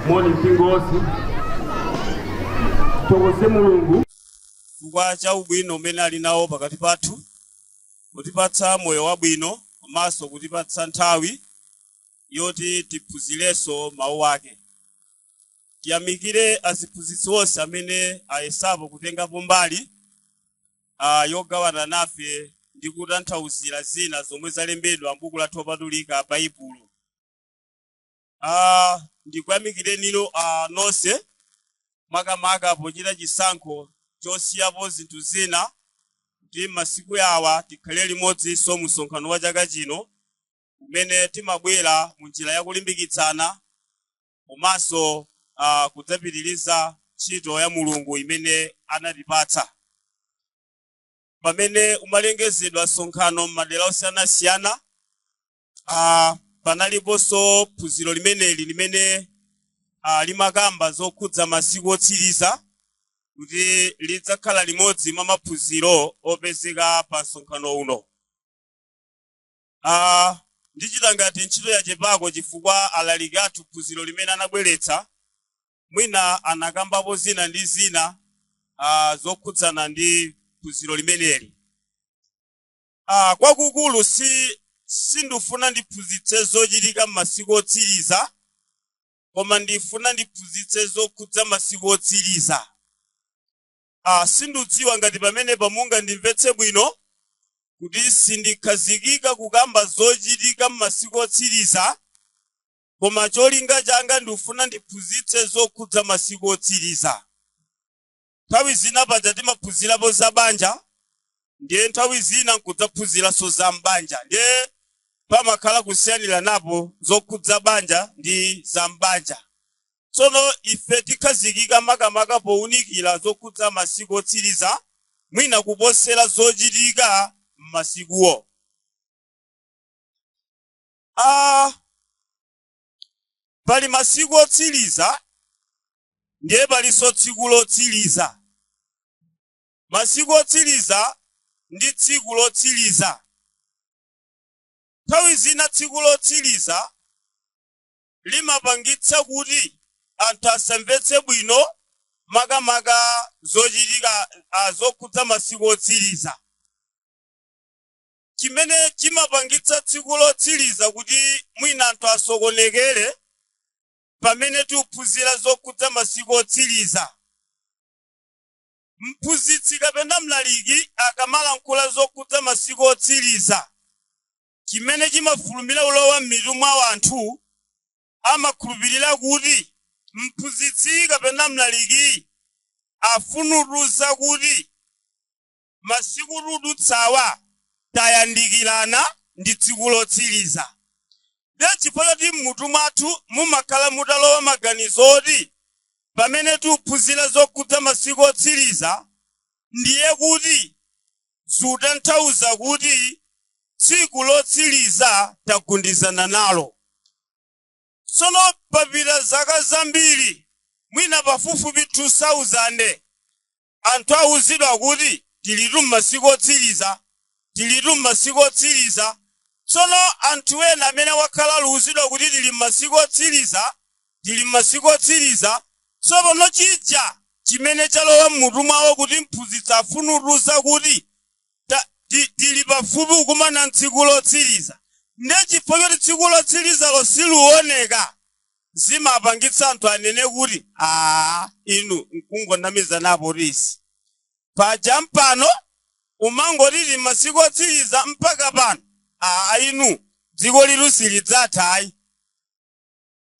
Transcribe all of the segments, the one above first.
Moni mpingosi togose mulungu chifukwa cha ubwino umene ali nawo pakati pathu, kutipatsa moyo wabwino komanso kutipatsa nthawi yoti tiphunzirenso mawu ake. Tiyamikire aziphunzitsi onse amene ayesapo kutengapo mbali yogawana nafe ndi kutanthauzira zina zomwe zalembedwa m'buku lathu lopatulika Baibulo. Ndikuyamikire nino nonse makamaka pochita chisankho chosiyapo zinthu zina kuti masiku yawa tikhale limodzinso mu msonkhano wa chaka chino umene timabwera mu njira yakulimbikitsana komanso kudzapitiriza ntchito ya Mulungu imene anatipatsa. Pamene umalengezedwa msonkhano m'madera osiyanasiyana, panaliponso phunziro limeneli limene limakamba zokhudza masiku otsiriza kuti lidzakhala limodzi mwa maphunziro opezeka pa msonkhano uno. Ndichita ngati ntchito yachepako chifukwa alaliki athu phunziro limene anabweretsa mwina anakambapo zina ndi zina zokhudzana ndi phunziro limeneli. Kwakukulu sindifuna ndiphunzitse zochitika m'masiku otsiriza, koma ndifuna ndiphunzitse zokhudza masiku otsiriza. Sindidziwa ngati pamene pamunga ndimvetse bwino kuti sindikhazikika kukamba zochitika m'masiku otsiriza, koma cholinga changa ndifuna ndiphunzitse zokhudza masiku otsiriza. Nthawi zina paja timaphunzirapo za banja, ndiye nthawi zina nkudzaphunziranso za mbanja, ndiye pamakhala kusiyanira napo zokhudza banja ndi za mbanja. Tsono ife tikhazikika makamaka powunikira zokhudza masiku otsiriza mwina kuposera zochitika m'masikuwo. Pali masiku otsiriza ndiye palinso tsiku lotsiriza. Masiku otsiriza ndi tsiku lotsiriza. Nthawi zina tsiku lotsiriza limapangitsa kuti anthu asamvetse bwino makamaka zochitika zokhudza masiku otsiriza. Chimene chimapangitsa tsiku lotsiriza kuti mwina anthu asokonekere pamene tikuphunzira zokhudza masiku otsiriza. Mphunzitsi kapena mlaliki akamalankhula zokhudza masiku otsiriza, chimene chimafulumira ulowa m'mitu mwa anthu amakhulupirira kuti mphunzitsi kapena mlaliki afunutuza kuti masiku tudutsawa tayandikirana ndi tsiku lotsiriza. Ndiye chifukwa choti m'mutu mwathu mumakhala mutalowa maganizo oti pamene tikuphunzira zokhudza masiku otsiriza ndiye kuti zikutanthauza kuti tsiku lotsiriza tagundizana nalo. Tsono papita zaka zambiri, mwina pafupifupi 2000, anthu awuzidwa kuti tilitu m'masiku otsiriza, tilitu m'masiku otsiriza. Tsono anthu ena amene wakhala luwuzidwa kuti tili m'masiku otsiriza, tili m'masiku otsiriza, tsopano chija chimene chalowa m'mutu mwawo kuti mphunzitsi afunutuza kuti tili pafupi kukumana tsiku lotsiriza. Ndiye chifukwa choti tsiku lotsirizalo siluoneka, zimapangitsa anthu anene kuti inu nkungonamiza napo risi. Paja mpano umangoti tili masiku otsiriza mpaka pano inu dziko lilu silidzatha ayi.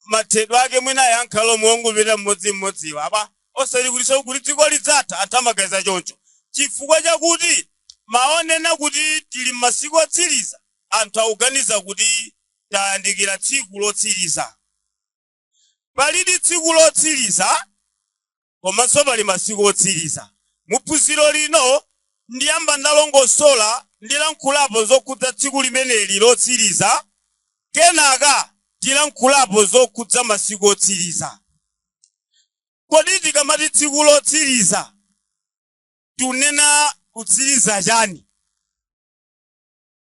Mathedwe ake mwina yankhalo muongopita mmodzimmodzi apa osati kuti dziko lidzatha athamagaza choncho, chifukwa chakuti maonena kuti tili masiku otsiriza anthu akuganiza kuti tayandikira tsiku lotsiriza. Palidi tsiku lotsiriza komanso pali masiku otsiriza. Muphunziro lino ndiyamba ndalongosola ndilankhulapo zokhudza tsiku limeneli lotsiriza, kenaka tilankhulapo zokhudza masiku otsiriza. Kodi tikamati tsiku lotsiriza tunena kutsiriza chani?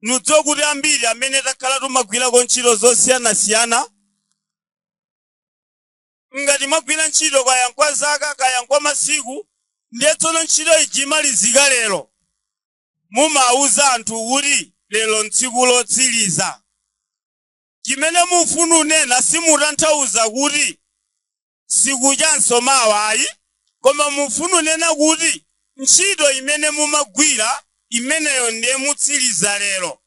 Nudziwa kuti ambiri amene takhala tumagwirako ntchito zosiyanasiyana ngati mwagwira ntchito kaya nkwa zaka kaya nkwa masiku ndiye tsono ntchito ijimalizika lero mumauza anthu kuti lero ntsiku lotsiriza. Chimene mufuna unena simutanthauza kuti sikuchanso mawa ayi, koma mufuna unena kuti ntchito imene mumagwira imeneyo ndiye mutsiriza lero.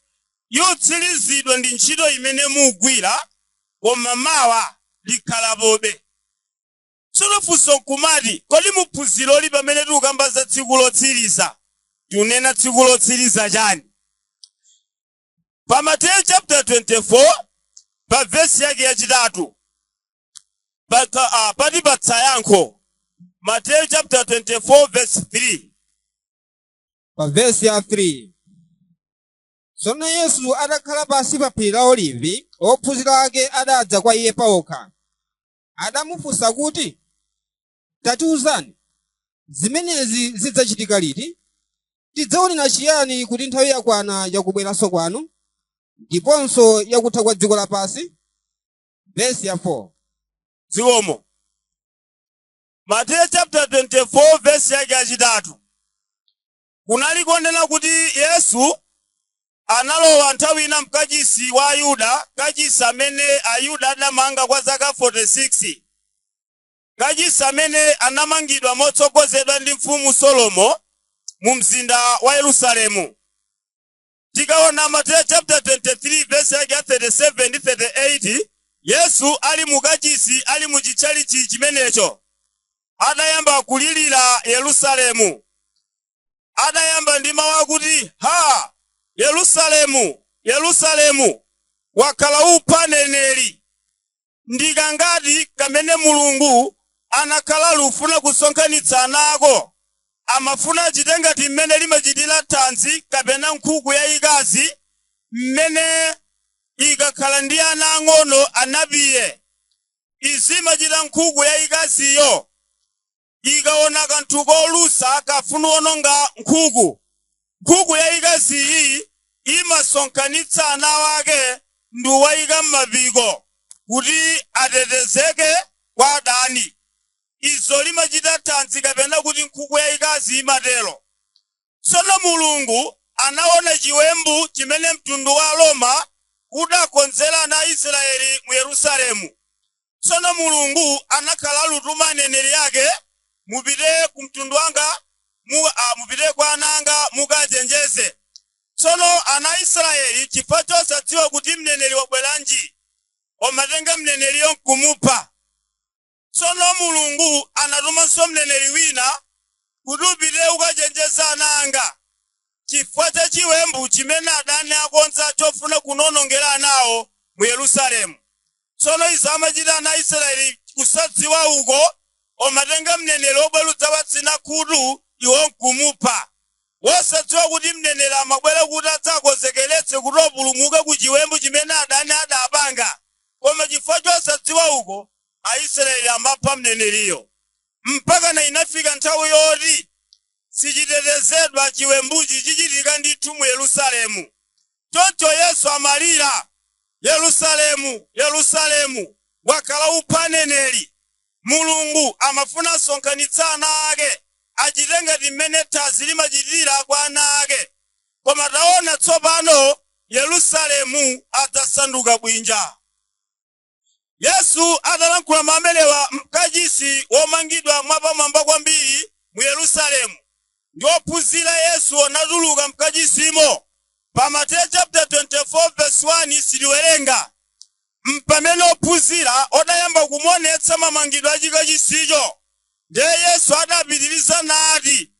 Yotsirizidwa ndi ntchito imene mugwira koma mawa likhalapobe. Tsono funso nkumati kodi muphunziro li pamene tikukamba za tsiku lotsiriza tikunena tsiku lotsiriza chani? Pa Mateyu chapter 24 pa verse yake yachitatu patipatsa yankho. Mateyu chapter 24 verse 3. Pa verse ya 3. Tsono Yesu adakhala pansi pa phiri la Olivi, ophunzira ake adadza kwa iye pawokha. Adamufunsa kuti, tatiwuzani, zimenezi zidzachitika liti? Tidzaonera chiyani kuti nthawi yakwana yakubweranso kwanu, ndiponso yakutha kwa dziko lapansi? Verse ya 4. Zikomo. Mateyu chapter 24 verse yake yachitatu. Kunali konena kuti Yesu analowa nthawi ina mkachisi wa Ayuda, kachisi amene Ayuda adamanga kwa zaka 46. Kachisi amene anamangidwa motsogozedwa ndi mfumu Solomo mu mzinda wa Yerusalemu. Tikaona Mateyu chapter 23 verse yake 37 ndi 38, Yesu ali mu kachisi ali mu chitchalichi chimenecho. Adayamba kulilira Yerusalemu. Adayamba ndi mawu akuti, ha! Yerusalemu, Yerusalemu, wakhala upha mneneri. Ndikangati kamene Mulungu anakhala lufuna kusonkhanitsa ana ako, amafuna achite ngati mmene limachitira thanzi kapena nkhuku yayikazi, mmene ikakhala ndi ana ang'ono anapiye. Izimachita nkhuku yayikaziyo ikaona kanthu kolusa kafuna ononga nkhuku. Nkhuku yayikazi iyi imasonkhanitsa ana wake ndi kuwayika m'mapiko kuti atetezeke kwa adani. Izo limachita thanzi kapena kuti nkhuku yayikazi imatero. Tsono Mulungu anaona chiwembu chimene mtundu wa Roma udakonzera ana Israeli mu Yerusalemu. Tsono Mulungu anakhala lutuma aneneri ake, mupite ku mtundu wanga, mupite kwa ananga mukachenjeze. Tsono ana Israeli chifukwa chosadziwa kuti mneneri wabweranji, omatenga mneneriyo nkumupha. Tsono Mulungu anatumanso mneneri wina kuti upite ukachenjeza ananga, chifukwa cha chiwembu chimene adani akonza chofuna kunonongera anawo mu Yerusalemu. Tsono izo amachita ana Israeli kusadziwa uko, omatenga mneneri obwerutsa patsina khutu iwo nkumupha. Wosadziwa kuti mneneri amabwera kuti adzakonzekeretse kuti opulumuke ku chiwembu chimene adani adapanga. Koma chifukwa chosadziwa uko, Aisraeli amapha mneneriyo. Mpaka na inafika nthawi yoti sichitetezedwa chiwembuchi chichitika ndithu mu Yerusalemu. Choncho Yesu amalira, Yerusalemu, Yerusalemu, wakhala upha mneneri. Mulungu amafuna asonkhanitsa ana ake, achite ngati mmene thanzi limachitira kwa ana ake. Koma taona tsopano Yerusalemu adzasanduka bwinja. Yesu atalankhula mamenewa mkachisi womangidwa mwapamwamba kwambiri mu Yerusalemu. Ndi ophunzira Yesu anatuluka mkachisimo. Pa Mateyu chapter 24 verse 1 siliwerenga. Mpamene ophunzira odayamba kumuonetsa mamangidwe a chikachisicho, ndiye Yesu adapitiriza nati,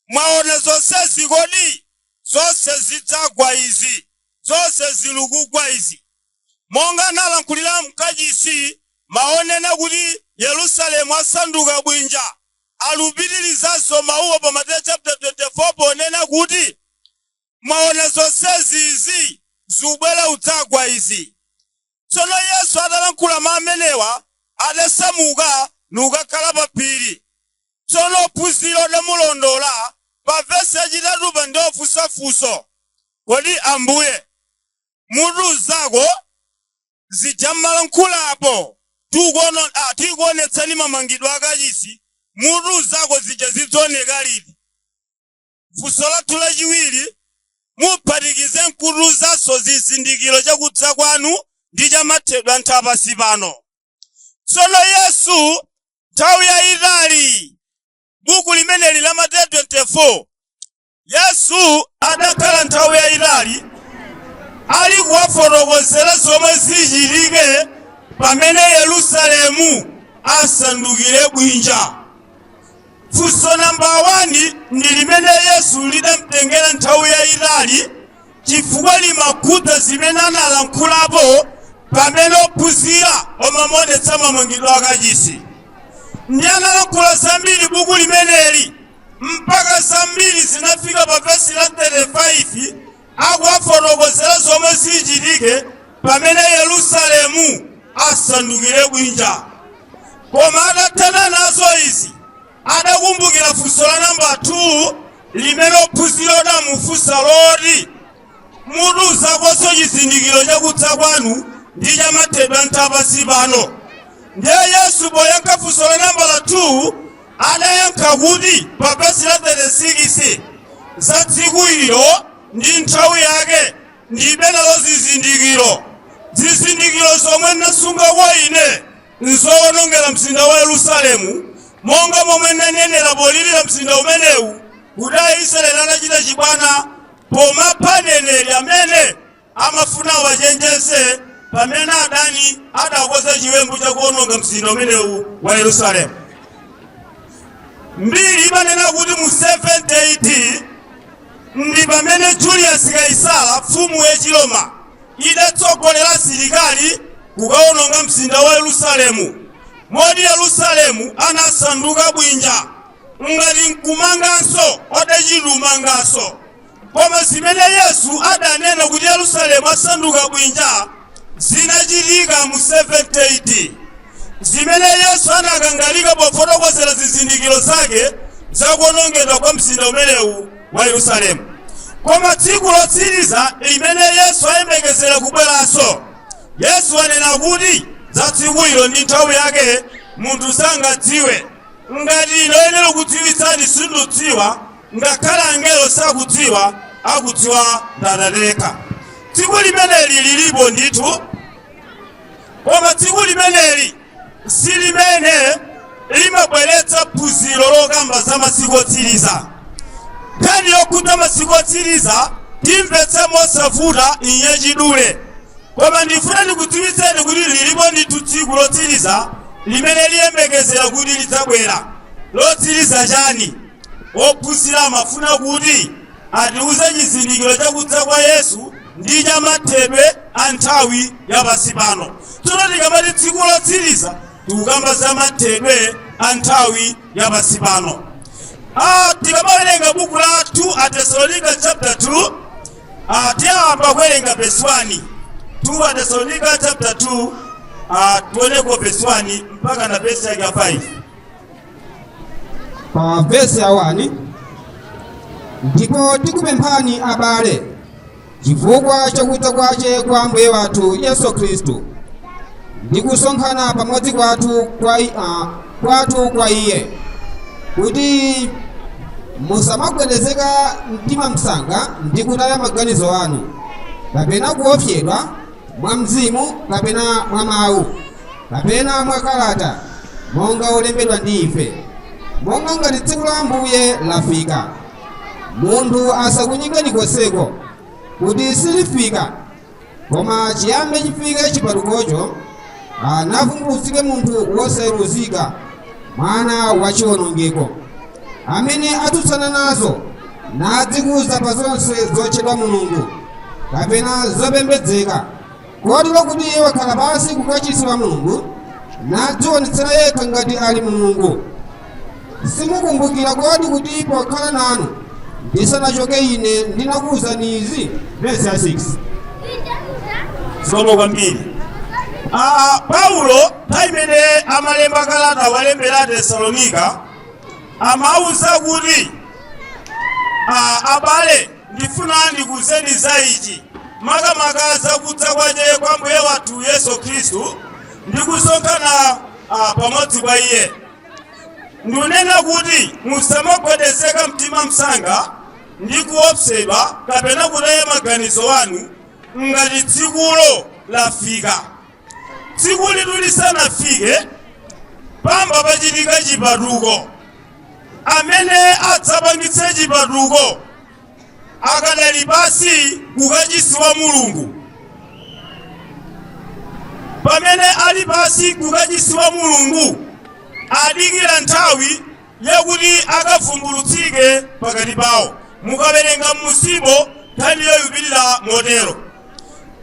mwaona zonsezi kodi? Zonse zidzagwa izi, zonse zilukugwa izi. Monga analankhulira mkachisi, maonena kuti Yerusalemu asanduka bwinja, alupitirizanso mawuwo pa Mateyu chapter 24 ponena kuti, mwaona zonsezi izi, zubwera udzagwa izi. Tsono Yesu atalankhula mamenewa, adasamuka nukakhala pa phiri. Tsono ophunzira odamulondola pa vesi yachitatu pa ndofunsafunso, kodi Ambuye, mutu zako zijamalankhulapo tikuonetsani mamangidwe akachisi mutu zako zija zidzaoneka liti. Funso lathu lachiwiri, muphatikize nkutu zaso zizindikiro chakudza kwanu ndi chamathedwe anthu apasi pano. Tsono Yesu nthawi yayitali buku limeneli la Mateyu 24, Yesu adakhala nthawi yayitali ali kuwafotokozera zomwe zichitike pamene Yerusalemu asandukire bwinja. Funso namba 1 ndi limene Yesu lidamtengera nthawi yayitali chifukwa limakhudza zimene analankhulapo pamene ophunzira amamuonetsa mamangidwe akachisi. Ndi analankhula zambiri buku limeneli mpaka zambiri zinafika pa vesi la 35 akuwafotokozera zomwe zichitike pamene Yerusalemu asandukire bwinja. Koma atathana nazo izi adakumbukira funso la namba 2 limene ophunzira adamufunsa loti mutu zakonso chizindikiro chakudza kwanu ndi chamathedwe anthu apasi pano. Ndiye Yesu poyankha funso la namba 2 adayankha kuti pa vesi la 36 za tsiku ilo ndi nthawi yake ndibe nalo zizindikiro. Zizindikiro zomwe ndasunga kwa ine nzowonongera mzinda wa Yerusalemu, monga momwe ndanenera polirira mzinda umenewu kuti Aisraeli anachita chibwana pomapha aneneri amene amafuna awachenjeze pamene adani adakonza chiwembu chakuwononga mzinda umenewu wa Yerusalemu. Mbiri imanena kuti mu 780 ndi pamene Julius Kaisala mfumu yachiroma idatsogolera asilikali kukawononga mzinda wa Yerusalemu. Modi Yerusalemu anasanduka bwinja ngati nkumanganso odachilumanganso. Koma zimene Yesu adanena kuti Yerusalemu asanduka bwinja zinachitika mu 780. Zimene Yesu anakangalika pofotokozera zizindikiro zake zakuwonongedwa kwa mzinda umenewu wa Yerusalemu. Koma tsiku lotsiriza limene Yesu ayembekezera kubweranso, Yesu anena kuti za tsiku ilo ndi nthawi yake munthu sangadziwe. Ngati ino yenera kudziwitsani sindudziwa, ngakhala angelo sakudziwa, akudziwa Atate. Tsiku limeneli lilipo ndithu, koma tsiku limeneli si limene limabweretsa phunziro lokamba za masiku otsiriza. Nkhani yokhudza masiku otsiriza timvetse mosavuta inye chidule. Koma ndifuna ndikudziwitseni kuti lilipo ndithu tsiku lotsiriza limene liyembekezera kuti lidzabwera. Lotsiriza chani? Ophunzira amafuna kuti atiuze chizindikiro chakudza kwa Yesu ndi chamathedwe a nthawi yapasi pano. Tsono tikamati tsiku lotsiriza tikukamba za mathedwe a nthawi yapasi pano. Tikamawerenga buku la 2 Thessalonica chapter 2, tiyamba kuwerenga verse 1. 2 Thessalonica chapter 2, tuoneko verse 1 mpaka na verse ya 5. Pa verse ya 1, ndipo tikupemphani abale chifukwa chakudza kwace kwa Ambuye wathu Yesu Khristu ndi kusonkhana pamodzi kwathu kwa Iye, kuti musamagwedezeka mtima msanga ndi kutaya maganizo anu, kapena kuopsedwa mwa mzimu, kapena mwa mawu, kapena mwa kalata, monga olembedwa ndi ife, monga ngati tsiku la Ambuye lafika. Munthu asakunyengeni konseko kuti silifika, koma chiyambe chifike chipatukocho, navumbulutsike munthu woseruzika, mwana wachiwonongeko, amene atutsana nazo nadzikuza pa zonse zotchedwa Mulungu kapena zopembedzeka, kotero kuti iye wakhala pansi kukachisi wa Mulungu nadzionetsera yekha ngati ali Mulungu. Simukumbukira kodi kuti pokhala nanu ndisanachoke ine ndinakuwuzani izi? Verse 6. Somo kwambiri. Paulo taimene amalemba kalata walembera Thessalonica amauza kuti abale ndifuna ndikuwuzeni za ichi, makamaka za kudza kwace kwa Ambuye wathu Yesu Khristu ndikusonkhana pamodzi kwa iye. Ndunena kuti musamagwedezeka mtima msanga ndi kuopsedwa kapena kutaya maganizo wanu ngati tsikulo lafika. Tsiku litu lisanafike pamba pachitika chipatuko. Amene adzapangitse chipatuko akadali pasi kukachisiwa Mulungu. Pamene ali pasi kukachisiwa Mulungu adikira nthawi yakuti akavumbulutsike pakati pawo. Mukawerenga m'Musibo nkhani yoyipirira motero.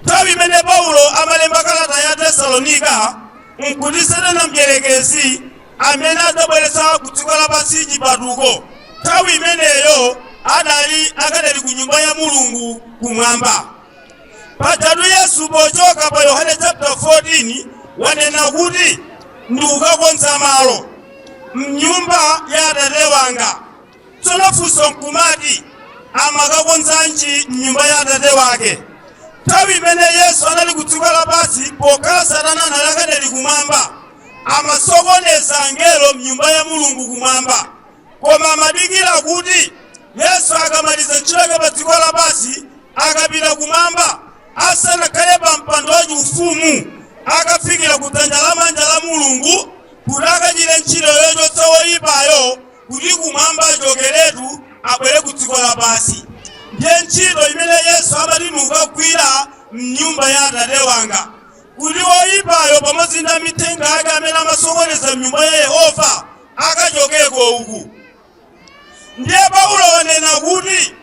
Nthawi imene Paulo amalemba kalata ya Tesalonika nkuti Satana mdierekezi amene adabweretsa ku dziko lapansi chipatuko. Nthawi imeneyo akadali ku nyumba ya Mulungu kumwamba. Pajatu Yesu pochoka pa Yohane chapter 14 wanena kuti ndikukakonza malo mnyumba ya Atate wanga. Tsono funso nkumati amakakonzanji mnyumba ya Atate wake. Nthawi imene Yesu anali ku dziko lapansi pokhala Satana akadali kumwamba amasokoneza angelo mnyumba ya Mulungu kumwamba. Koma amadikira kuti Yesu akamaliza ntchito yake pa dziko lapansi akapita kumwamba asanakhale pa mpando waufumu akafikira ku dzanja lamanja la Mulungu kuti akachite ntchito yochotsa woyipayo kuti kumwamba achokeretu abwere ku dziko lapansi. Ndiye ntchito imene Yesu amati mukagwira mnyumba ya Atate wanga kuti woyipayo pamodzi ndi amithenga ake amene amasokoneza mnyumba ya Yehova akachokeko uku. Ndiye Paulo wanena kuti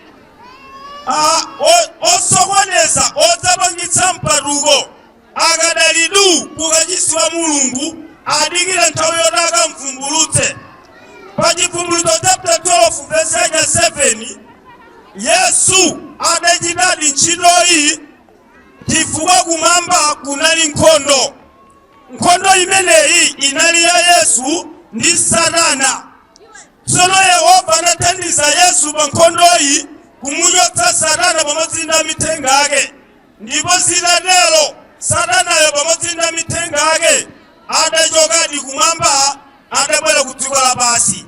osokoneza odzapangitsa mpatuko akadali du kukachisiwa Mulungu adikira nthawi yoti akamvumbulutse. Pa Chivumbulutso chapter 12 verse 7 Yesu adachitadi ntchitoyi chifukwa kumwamba kunali nkhondo. Nkhondo imeneyi inali ya Yesu ndi Satana. Tsono Yehova anathandiza Yesu pa nkhondoyi kumuchotsa Satana pamodzi ndi amithenga ake. Ndipo zitatero Satanayo pamodzi ndi amithenga ake adachokadi kumwamba adabwera ku dziko lapansi.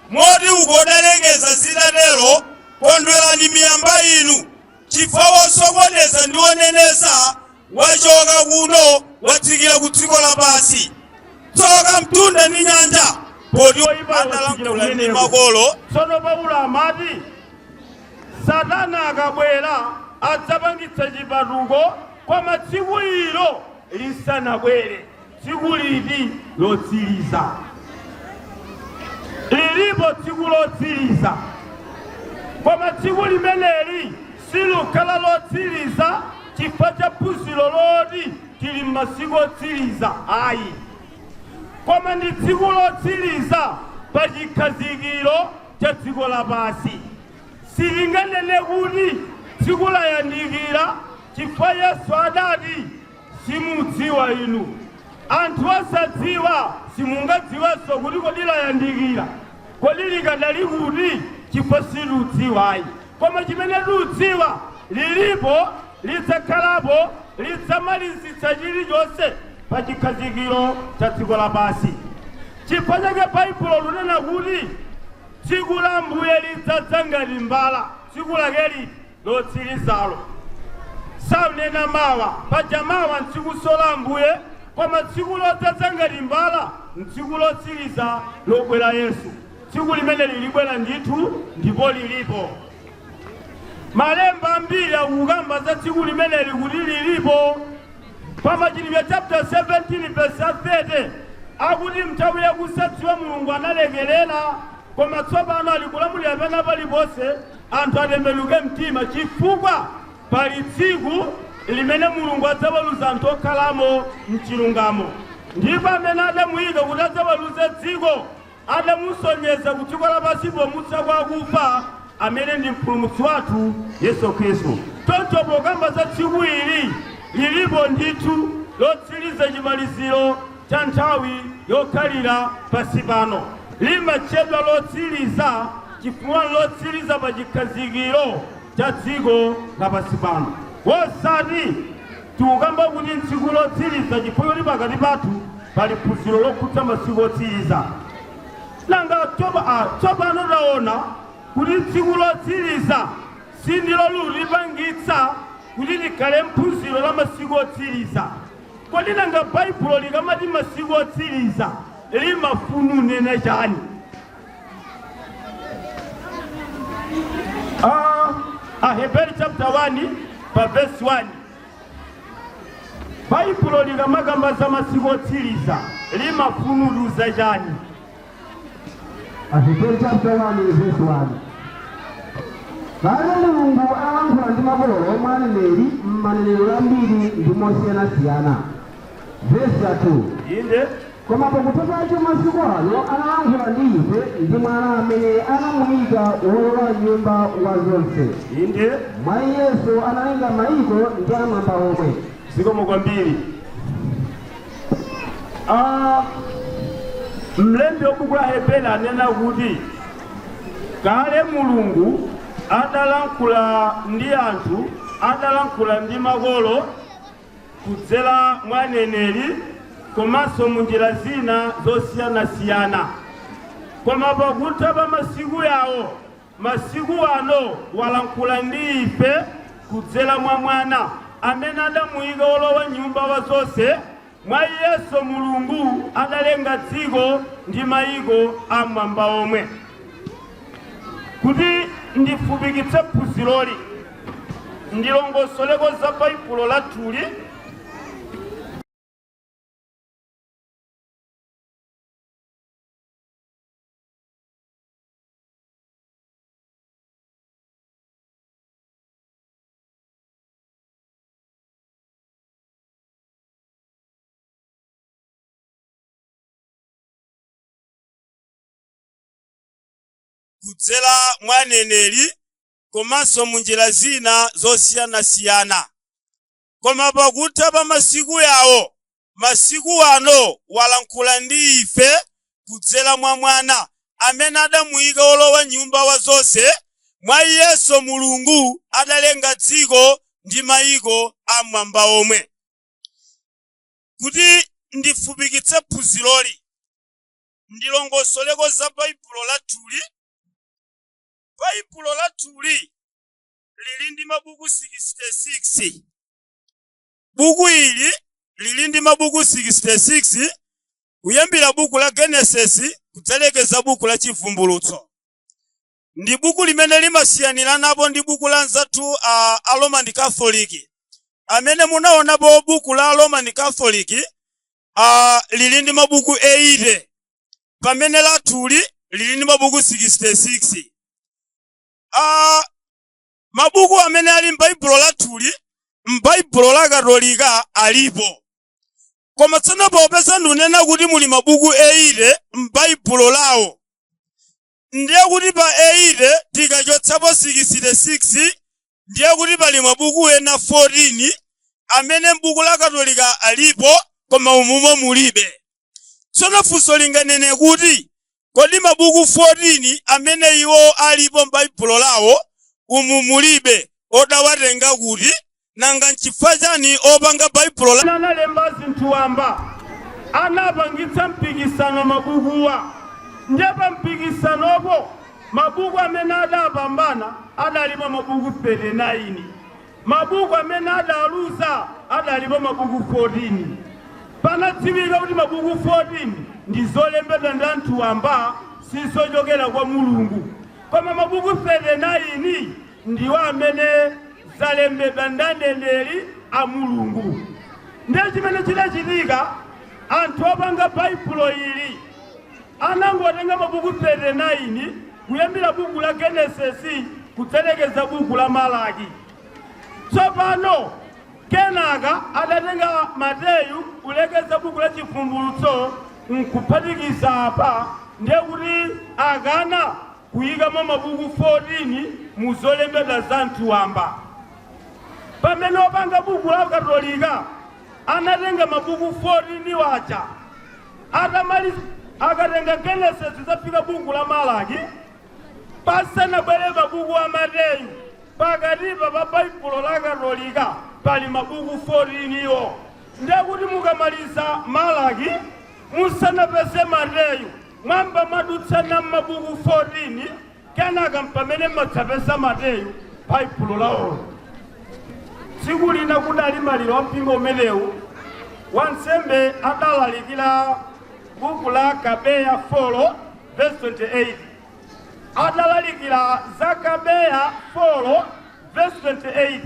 Moti ukodalengeza zitatero kondwerani miyamba inu chifukwa wosokoneza ndi woneneza wachoka kuno watsikira ku dziko lapansi. Tsoka mtunda ndi nyanja poti adalankhula ndi makolo. Tsono Paulo amati Satana akabwera adzapangitsa chipatuko koma tsiku ilo lisanabwere. Tsiku liti lotsiriza. Lilipo tsiku lotsiriza. Koma tsiku limeneli silukhala lotsiriza chifukwa cha phunziro loti tili m'masiku otsiriza ayi. Koma ndi tsiku lotsiriza pa chikhazikiro cha dziko lapansi. Silinganene kuti tsiku layandikira chifukwa Yesu adati simudziwa inu. Anthu osadziwa simungadziwenso kuti kodi layandikira. Kodi likadali kuti chifukwa siludziwayi. Koma chimene ludziwa lilipo lidzakhalapo lidzamalizitsa chilichonse pa chikhazikiro cha dziko lapansi. Chifukwa chake Baibulo lunena kuti tsiku la Ambuye lidzadza ngati mbala. Tsiku lakeli lotsirizalo. Saunena mawa paja mawa ntsiku la Ambuye koma tsiku lodzadza ngati mbala ntsiku lotsiriza lobwera Yesu. Tsiku limene lilibwera ndithu ndipo lilipo. Malemba ambiri akukamba za tsiku limeneli kuti lilipo. Pa Machitidwe chapter 17 verse 30 akuti nthawi yakusadziwa Mulungu analekerera koma tsopano ali kulamulira pena paliponse anthu atembenuke mtima chifukwa pali tsiku limene Mulungu adzaweruza anthu okhalamo mchilungamo. Ndipo amene adamuyika kuti adzaweruze dziko adamusonyeza ku dziko lapansi pomutsa kwa akufa amene ndi mpulumutsi wathu Yesu Khristu. Choncho pokamba za tsiku ili lilipo ndithu lotsiriza chimaliziro cha nthawi yokhalira pansi pano. Limatchedwa lotsiriza chifukwa lotsiriza pa chikhazikiro cha dziko lapansi pano. Wosati tukamba kuti tsiku lotsiriza chifukwa kuti pakati pathu pali phunziro lokhudza masiku otsiriza. Nanga tsopano taona kuti tsiku lotsiriza sindilo lipangitsa kuti likhale phunziro la masiku otsiriza. Kodi nanga Baibulo likamati masiku otsiriza limafuna kunena chani? Aheberi chapter 1 verse 1. Baibulo likamagamba za masiku otsiriza limafuna chani? Aheberi chapter 1 verse 1. Kale Mulungu alankhula ndi makolo omwe aneneri m'manenero ambiri ndi mosiyanasiyana. Verse 2. Inde. Koma pakutapita masiku ano analankhula ndi ife ndi mwana amene anamuyika wolowa nyumba wa zonse. Inde. Mwa Yesu analenga mayiko ndi amwamba omwe. Zikomo kwambiri. Mlembi w'obuku la Aheberi anena kuti kale Mulungu adalankhula ndi anthu, adalankhula ndi makolo kudzera mwa aneneri komanso munjira zina zosiyanasiyana. Koma pakutha pa masiku yawo, masiku ano walankhula ndi ife kudzera mwa mwana amene adamuyika wolowa nyumba wa zonse. Mwa Yesu Mulungu adalenga dziko ndi mayiko amwamba omwe. Kuti ndifupikitse phunziroli ndilongosoleko za Baibulo lathuli. kudzera mwa aneneri komanso munjira zina zosiyanasiyana. Koma pakutha pa masiku yawo, masiku ano walankhula ndi ife kudzera mwa mwana amene adamuyika wolowa nyumba wa zonse. Mwa Yesu Mulungu adalenga dziko ndi mayiko amwamba omwe. Kuti ndifupikitse phunziroli ndilongosoleko za Baibulo lathuli. Baibulo lathuli lili ndi mabuku 66. Buku ili lili ndi mabuku 66 kuyambira buku la Genesis kutelekeza buku la Chivumbulutso. Ndi buku limene limasiyanira napo ndi buku la nzathu a Roman Catholic. Amene munaonapo buku la Roman Catholic lili ndi mabuku 80 pamene lathuli lili ndi mabuku 66. Mabuku amene ali m'Baibulo lathuli, m'Baibulo la Katolika alipo. Koma tsono popeza ndunena kuti muli mabuku 80 m'Baibulo lawo, ndiye kuti pa 80 tikachotsapo 66 ndiye kuti pali mabuku ena 14 amene m'buku la Katolika alipo koma umumo mulibe. Tsono funso linganene kuti kodi mabuku 14 amene iwo alipo m'Baibulo lawo umu mulibe odawatenga kuti? Nanga n'chifukwa chani opanga Baibulo la analemba zinthu wamba anapangitsa mpikisano mabukuwa. Ndiye pa mpikisanopo mabuku amene adapambana adalipo mabuku 39. Mabuku amene adaluza adalipo mabuku 14. Panadziwika kuti mabuku 14 ndi zolembedwa ndi anthu wamba, sizochokera kwa Mulungu. Koma mabuku 39 ndiwo amene zalembedwa ndi aneneri a Mulungu. Ndiye chimene chidachitika, anthu opanga Baibulo ili anangotenga mabuku 39 kuyambira buku la Genesis kutelekeza buku la Malaki. Tsopano kenaka adatenga Mateyu kulekeza buku la Chivumbulutso nkuphatikiza apa, ndiye kuti akana kuyikamo mabuku 14 muzolembedwa za anthu wamba. Pamene opanga buku la Katolika anatenga mabuku 14 wacha, atamaliza akatenga Genesis zafika buku la Malaki, pasanabwere mabuku a Mateyu pakatipa pa Baibulo la Katolika pali mabuku 14 iwo. Ndekuti mukamaliza Malaki musanapeze Mateyu mwamba madutsana mabuku 14 kenaka mpamene matsapeza Mateyu baibulo lawo. Tsiku lina kudali maliro a mpingo umenewu wansembe adalalikira buku la Kabeya 4 verse 28. Adalalikira za Kabeya 4 verse 28.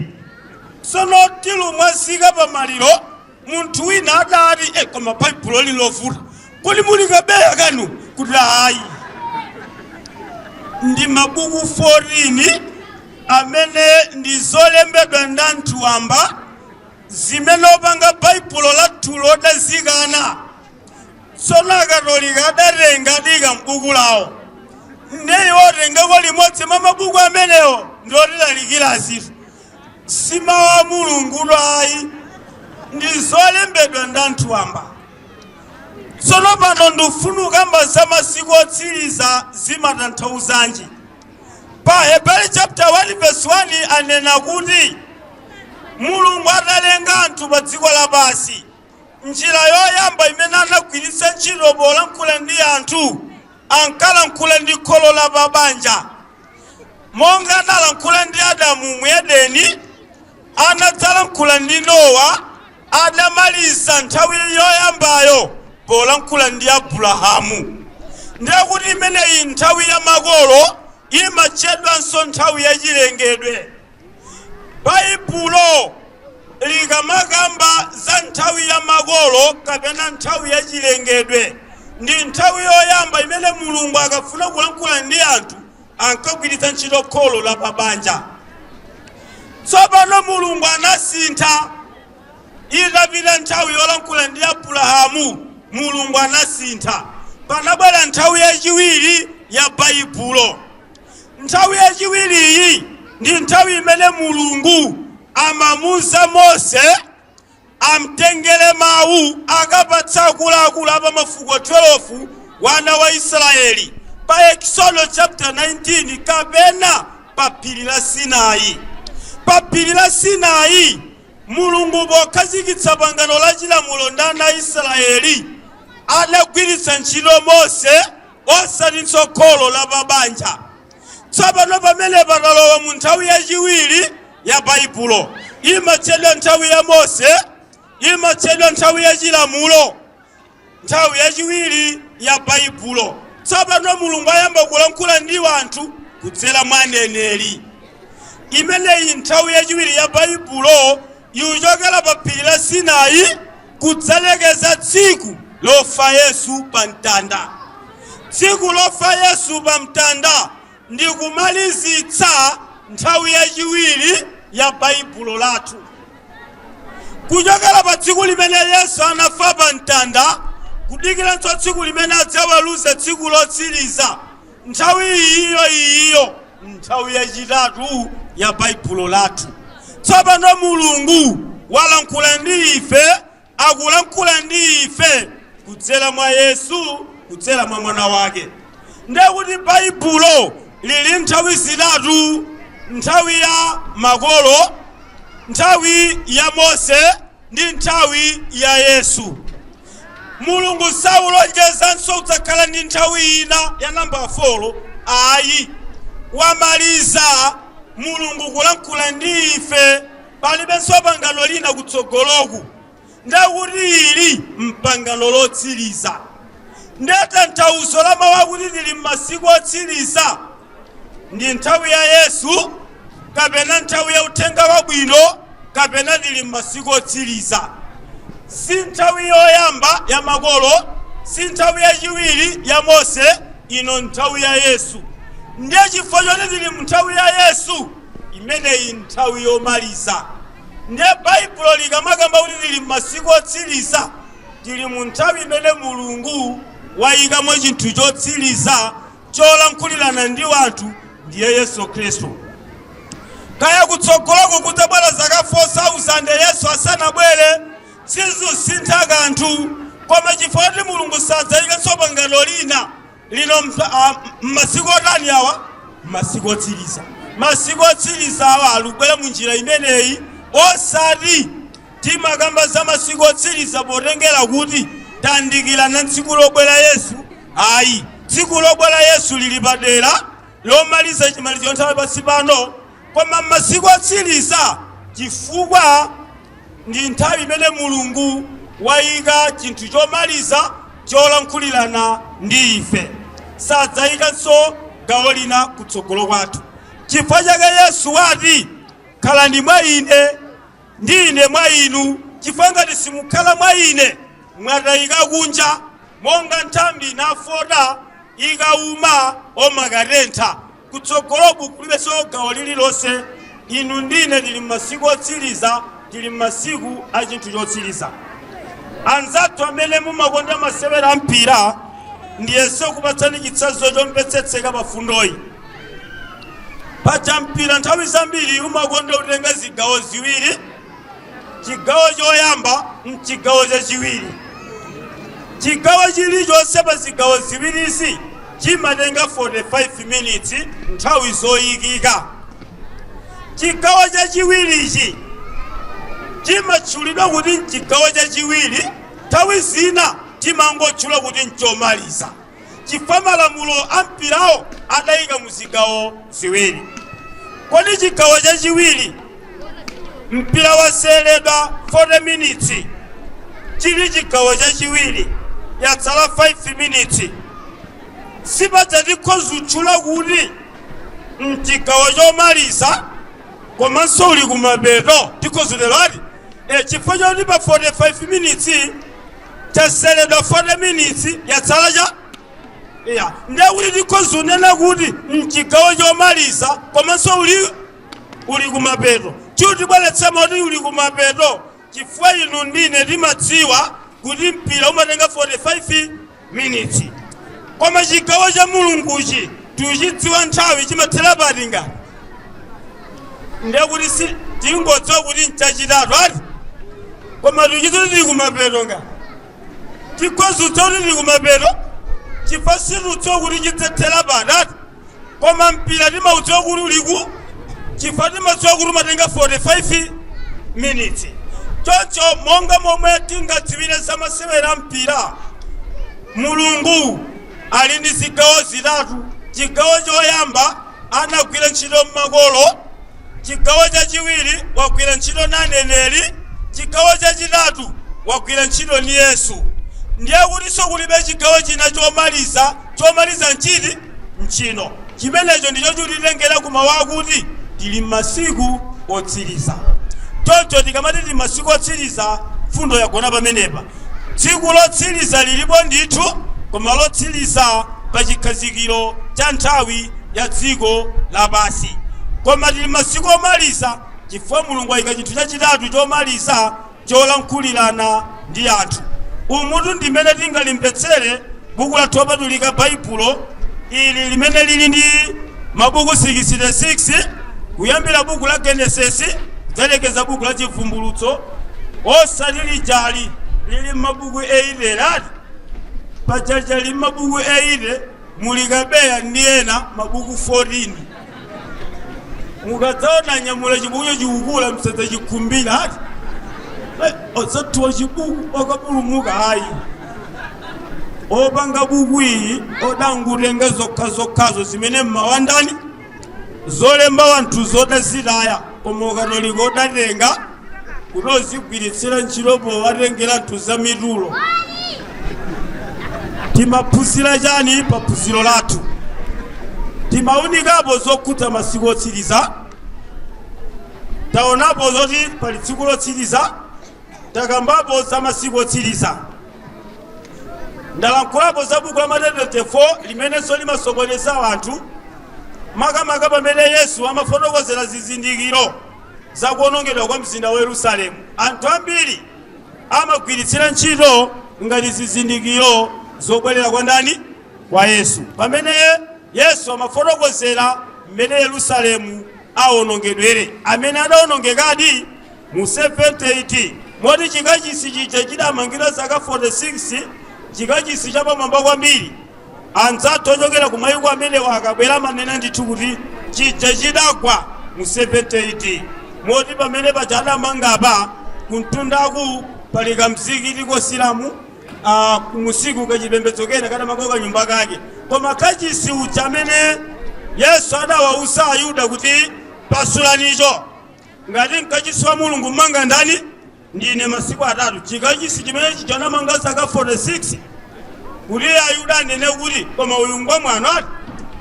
Sono tilu mwasika pa maliro munthu wina adati koma baibulo lilovuta kuli muli Kabeya kanu kuti hayi ndi mabuku 14 amene ndi zolembedwa ndi anthu wamba zimene opanga baibulo lathu lodazikana. Tsono akatolika adatenga adika m'buku lawo ndiye otengako limodzi mwa mabuku amenewo ndi otilalikira zinthu si mawu a Mulungu ayi, ndi zolembedwa ndi anthu wamba. Tsono pano ndifuna kukamba za masiku otsiriza zimatanthauzanji. Pa Hebrew chapter 1 verse 1 anena kuti Mulungu atalenga anthu pa dziko lapansi, njira yoyamba imene anagwiritsa ntchito polankhula ndi anthu ankalankhula ndi kholo la pabanja. Monga analankhula ndi Adamu mu Edeni, anadzalankhula ndi Nowa, adamaliza nthawi yoyambayo polankhula ndi Abrahamu. Ndiye kuti imeneyi nthawi ya makolo imatchedwanso nthawi ya chilengedwe. Baibulo likamakamba za nthawi ya makolo kapena nthawi ya chilengedwe ndi nthawi yoyamba imene Mulungu akafuna kulankhula ndi anthu ankagwiritsa ntchito kholo la pabanja. Tsopano Mulungu anasintha, itapita nthawi yolankhula ndi Abrahamu Mulungu anasintha, panabwera nthawi yachiwiri ya baibulo. Nthawi yachiwiri iyi ndi nthawi imene Mulungu amamuza Mose amtengere mawu akapatsa akuluakulu apa mafuko 12 wana wa Israeli pa Exodus chapter 19 kapena pa phiri la Sinai. Pa phiri la Sinai Mulungu pokhazikitsa pangano la chilamulo ndi ana a Israeli anagwiritsa ntchito Mose osatinso kholo la pabanja. Tsopano pamene patalowa mu nthawi yachiwiri ya baibulo imatchedwa nthawi ya Mose, imatchedwa nthawi ya chilamulo, nthawi yachiwiri ya baibulo. Tsopano Mulungu ayamba kulankhula ndi anthu kudzera mwa aneneri. Imeneyi nthawi yachiwiri ya baibulo ikuchokera pa phiri la Sinai kudzalekeza tsiku lofa Yesu pa mtanda. Tsiku lofa Yesu pa mtanda ndi kumalizitsa nthawi yachiwiri ya baibulo lathu. Kuchokera pa tsiku limene Yesu anafa pa mtanda kudikiranso tsiku limene adzaweruza tsiku lotsiriza, nthawi iyo nthawi yachitatu ya baibulo lathu. Tsopano Mulungu walankhula ndi ife, akulankhula ndi ife kudzera mwa Yesu, kudzera mwa mwana wake. Ndiye kuti baibulo lili nthawi zitatu: nthawi ya makolo, nthawi ya Mose ndi nthawi ya Yesu. Mulungu saulonjezanso udzakhala ndi nthawi ina ya namba 4 ayi. Wamaliza Mulungu kulankhula ndi ife, palibenso pangano lina kutsogoloku. Ndiye kuti ili mpangano lotsiriza. Ndiye tanthauzo la mawu akuti tili m'masiku otsiriza ndi nthawi ya Yesu kapena nthawi ya uthenga wabwino kapena tili m'masiku otsiriza. Si nthawi yoyamba ya makolo, si nthawi yachiwiri ya Mose, ino nthawi ya Yesu. Ndiye chifukwa choti tili nthawi ya Yesu, imeneyi nthawi yomaliza. Ndiye baibulo likamakamba kuti tili m'masiku otsiriza, tili mu nthawi imene Mulungu wayikamo chinthu chotsiriza cholankhulirana ndi anthu, ndiye Yesu Khristu. Kaya kutsogoloko kudzabwera zaka 4000 Yesu asanabwere, sizusintha kanthu, koma chifukwa kuti Mulungu sadzayikanso pangano lina lino m'masiku otani awa? Masiku otsiriza. Masiku otsiriza awa alubwera mu njira imeneyi osati timagamba za masiku otsiriza potengera kuti tandikirana tsiku lobwera Yesu. Ayi, tsiku lobwera Yesu lili padera lomaliza chimalizo nthawi pansi pano, koma masiku otsiriza chifukwa ndi nthawi imene Mulungu wayika chinthu chomaliza cholankhulirana ndi ife, sadzayikanso gawo lina kutsogolo kwathu. Chifukwa chake Yesu wati khalani mwa ine ndi ine mwa inu, chifukwa ngati simukhala mwa ine mwatayika kunja monga nthambi inafota ikauma omakatentha. Kutsogoloku kulibenso gawo lililonse. Inu ndine tili m'masiku otsiriza, tili m'masiku a chinthu chotsiriza. Anzathu amene mumakonda masewera a mpira ndiyense kupatsani chitsanzo chomvetsetseka pa fundoyi. Paja mpira nthawi zambiri umakonda kutenga zigawo ziwiri, chigawo choyamba mchigawo chachiwiri. Chigawo chilichonse pa zigawo ziwirisi chimatenga 45 minutes nthawi zoyikika. Chigawo chachiwirichi chimatchulidwa kuti chigawo chachiwiri, nthawi zina timangotchula kuti nchomaliza, chifukwa malamulo a mpirawo adayika mu zigawo ziwiri. Kodi chigawo chachiwiri mpira waseweredwa 40 minutes, chili chigawo chachiwiri yatsala 5 minutes, sipadza tikhozutchula kuti mchigawo chomaliza komanso uli kumapeto tikhozulerati. Chifukwa choti pa 45 minutes chaseweredwa 40 minutes yatsala cha ndiye kuti tikhozunena kuti mchigawo chomaliza komanso uli kumapeto. Chitibweretsa moti uli kumapeto chifukwa inu ndine timadziwa kuti mpira umatenga 45 minutes, koma chigawo cha Mulunguchi tuchidziwa nthawi chimathera pati ngati. Ndiye kuti si tingodziwa kuti nchachitatu ati, koma tuchidziwa tili kumapeto ngati. Tikhozutsa kuti tili kumapeto chifukwa situdziwa kuti chidzathera pati ati, koma mpira timaudziwa kuti uliku chifukwa timadziwa kuti umatenga 45 minutes. Choncho monga momwe tingadziwire za masewera a mpira, Mulungu ali ndi zigawo zitatu. Chigawo choyamba anagwira ntchito m'makolo, chigawo chachiwiri wagwira ntchito ndi aneneri, chigawo chachitatu wagwira ntchito ndi Yesu. Ndiye kutinso kulibe chigawo china chomaliza nchiti nchino. Chimenecho ndicho chititengera kumawa kuti tili m'masiku otsiriza. Choncho tikamati tili m'masiku otsiriza, fundo yagona pamenepa. Tsiku lotsiriza lilipo ndithu, koma lotsiriza pa chikhazikiro cha nthawi ya dziko lapansi. Koma tili m'masiku omaliza chifukwa Mulungu ayika chinthu chachitatu chomaliza cholankhulirana ndi anthu. Umutu ndimene tingalimvetsere buku lathu lopatulika Baibulo ili limene lili ndi mabuku 66 kuyambira buku la Genesis kudzalekeza buku la Chivumbulutso. Osati lijali lili mabuku 8 lati pachacha lili mabuku 8 mulikabeya ndi ena mabuku 14. Mukadzaona nyamula chibuku chiukula msadza chikhumbira ati osathiwa chibuku wakapulumuka. Hayi, opanga buku iyi odangutenga zokhazokhazo zimene mmawandani zolemba wanthu zodazitaya, koma ukatolika odatenga kuti ozigwiritsira ntchitopo watengera anthu za mitulo. Timaphunzira chani pa phunziro lathu? Timaunikapo zokhudza masiku otsiriza, taonapo zoti pali tsiku lotsiriza, takambapo za masiku otsiriza. Ndalankhulapo za buku la Mateyu 24 limenenso limasokoneza anthu, makamaka pamene Yesu amafotokozera zizindikiro za kuonongedwa kwa mzinda wa Yerusalemu. Anthu ambiri amagwiritsira ntchito ngati zizindikiro zobwerera kwa ndani? Kwa Yesu. Pamene Yesu amafotokozera mmene Yerusalemu aonongedwere, amene adaonongekadi mu 70 moti chikachisi chija chidamangidwa zaka 46, chikachisi chapamwamba kwambiri. Anzathu ochokera ku mayiko amene akabwera manena ndithu kuti chija chidagwa mu 70. moti pamene pachada mangapa kuntundaku palika mzikiti kwa silamu kumusiku kachipembedzo kena kana makoka nyumba kake koma kachisi ucha amene Yesu adawausa Ayuda kuti pasulanicho ngati mkachisi wa Mulungu manga ndani ndine masiku atatu chikachisi chimene chichona manga zaka 46 kuti Ayuda anene kuti koma uyu ngwamwana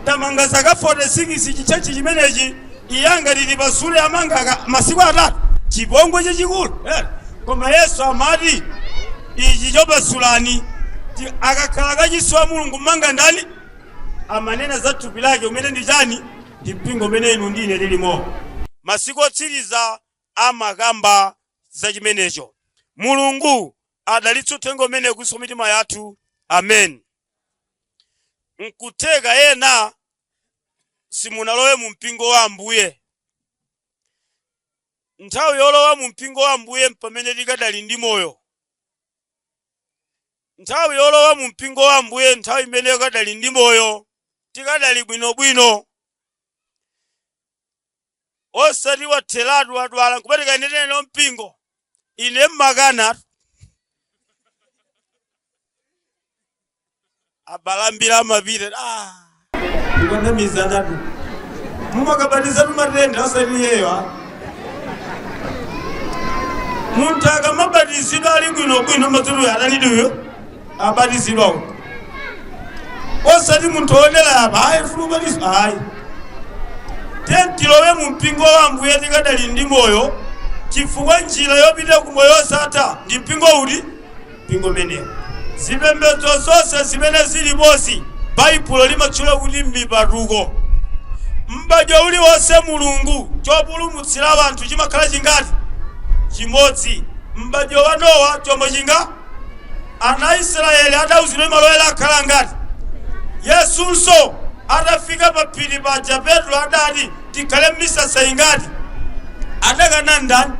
tamanga zaka 46 chichechi chimenechi iyanga lili pasule amanga masiku atatu chipongwe chachikulu koma Yesu amati ichi chopasulani akakhala kachisi wa Mulungu manga ndani amanena za thupi lake umene ndi chani ndi mpingo umene inu ndine lilimo. Masiku otsiriza amakamba za chimenecho. Mulungu adalitse uthenga umene kuso mitima yathu. Amen. Nkuteka ena simunalowe mu mpingo wa Ambuye. Nthawi yolowa mu mpingo wa Ambuye mpamene tikadali ndi moyo. Nthawi yolowa mu mpingo wa Ambuye nthawi imene tikadali ndi moyo. Tikadali bwinobwino. Osati wathelatu adwala kupatika ineneno mpingo. Ine magana. Abalambira amapire. Ndikona mizanatu. Mumakabatiza tumatenda osati yewa. Muntu akamatizidwa ali bwinobwino mazulu yananiduyo. Abatizidwa. Osati muntu onela apa hayi fulubatizwa hayi. Tilowe mu mpingo wa Ambuye tikadali ndi moyo chifukwa njira yopita ku moyo osatha ndi mpingo uti mpingo menewo. Zipembedzo zonse zimene zili bosi Baibulo limatchula kuti m'mipatuko. M'badwo uliwonse Mulungu chopulumutsira anthu chimakhala chingati chimodzi. M'badwo wa Nowa chomwe chinga ana Israeli adawuzidwa maloyera akhala ngati. Yesunso atafika pa phiri paja Petro adati tikhale m'misasa ingati. Adakana ndani?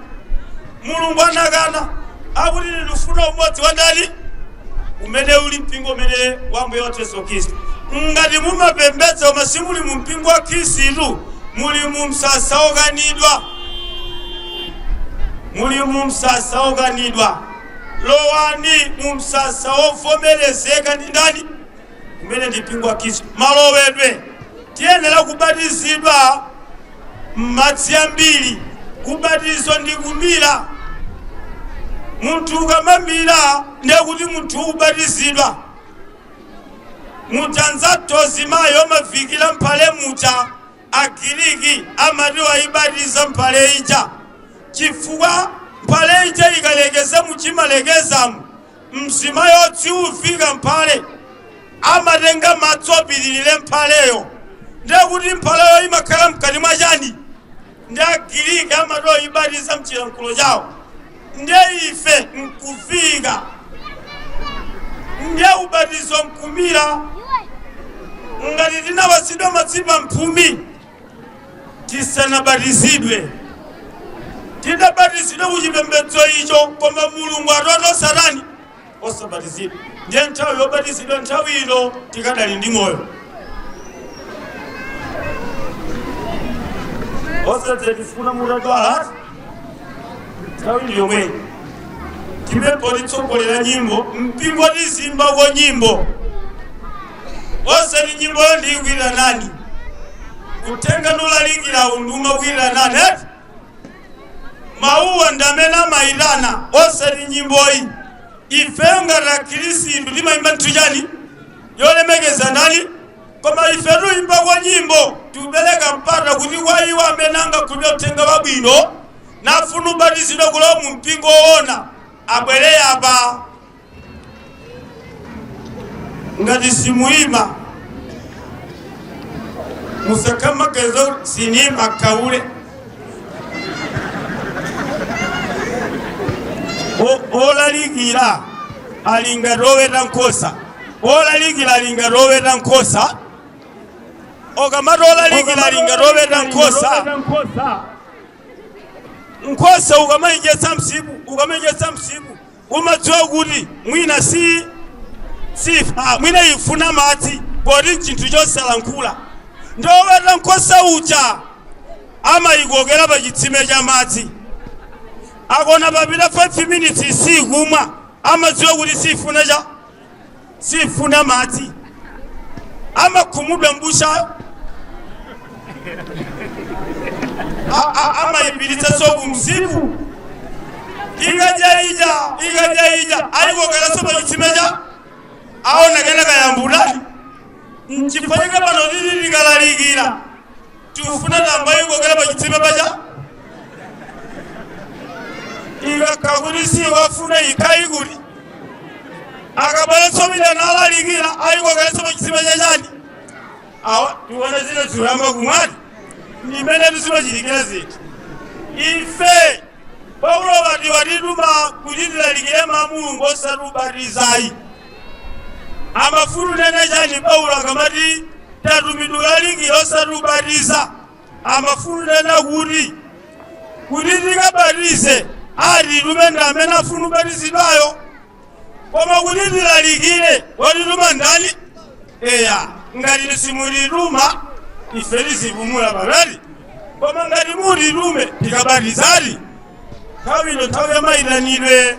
Mulungu anakana akuti ndifuna umodzi wa ndani umene uli mpingo umene wa Ambuye wathu Yesu Khristu. Ngati mumapembedza koma simuli mu mpingo wa Khristu muli mu msasa okanidwa. Muli mu msasa okanidwa. Lowani mu msasa ovomerezeka ndi ndani umene ndi mpingo wa Khristu. Malowedwe tiyenera kubatizidwa m'madzi ambiri. Kubatizo ndi kumira. Muntu ukamamira ndiye kuti muntu ubatizidwa. Mutanza tozimayo mavikira mphale mucha Agiriki amati waibatiza mphale ija. Chifukwa mphale ija ikalekeza muchimalekezamu mzimayo tsiufika mphale amatenga madzi opitirire mphaleyo. Ndiye kuti mphaleyo imakhala mkati mwa chani ndi Agiriki amati waibatiza mchilankhulo chawo. Ndiye ife nkufika. Ndiye ubatizo mkumira. Ngati tinabatizidwa madzipa mphumi tisanabatizidwe. Tinabatizidwa kuchipembedzo icho koma Mulungu atoto satani osabatizidwa. Ndiye nthawi yobatizidwa nthawi ino tikadali ndi moyo. Osati tifuna mutatwala nthawi yomwe timepo titsogolera nyimbo mpingo tizimba kwa nyimbo. Osati nyimbo ndiyigwira nani kutenga nulalikira unduma gwira nani mauwa ndamene amayitana osati nyimboyi. Ife ngati Khristu timayimba nthu chani yolemekeza ndani koma ife tuyimba kwa nyimbo tikupereka mpata kuti kwa iwo amene angakhulupirira uthenga wabwino nafuna ubatizidwa kulowa mu mpingo woona abwere apa. Ngati simuyima musakamakezo sinima kaule olalikira alinga roweta nkhosa. Olalikira alinga roweta nkhosa. Okamati olalikira alinga roweta nkhosa. Nkhosa ukamayijetsa msipu umadziwa kuti mwina sifa mwina ifuna madzi poti chinthu chosalankhula. Ndoweta nkhosa uja amayigogera pachitsime cha madzi akona papita 5 minutes sikumwa amadziwa kuti sifuna madzi amakhumudwa mbushayo amayipiritsa soku msipu ikajaija ayigogera so pachitsime cha aonekena kayambulali nchifanyika pano lili likalalikira tufuna tamba yigogera pachitsime pacha ikakakuli si wafuna ikayikuli akabala somida nalalikira ayigogera so pachitsime cha chani awa tiwona zino ziwamba kumwani nimene tusimachilikira zinthu ife Paulo watiduma kulililalikire Mulungu osatubatizayi amafulu nene chani Paulo akamati tatumidulalikira osatubatiza amafulu nene kuti tikabatize atitume ndamene afuna ubatizidwayo koma kuti tilalikire watituma ndani eya ngati simulituma ife tizipumula pakati koma ngati mulitume tikabatizadi nthawi ino nthawi ya mayitanidwe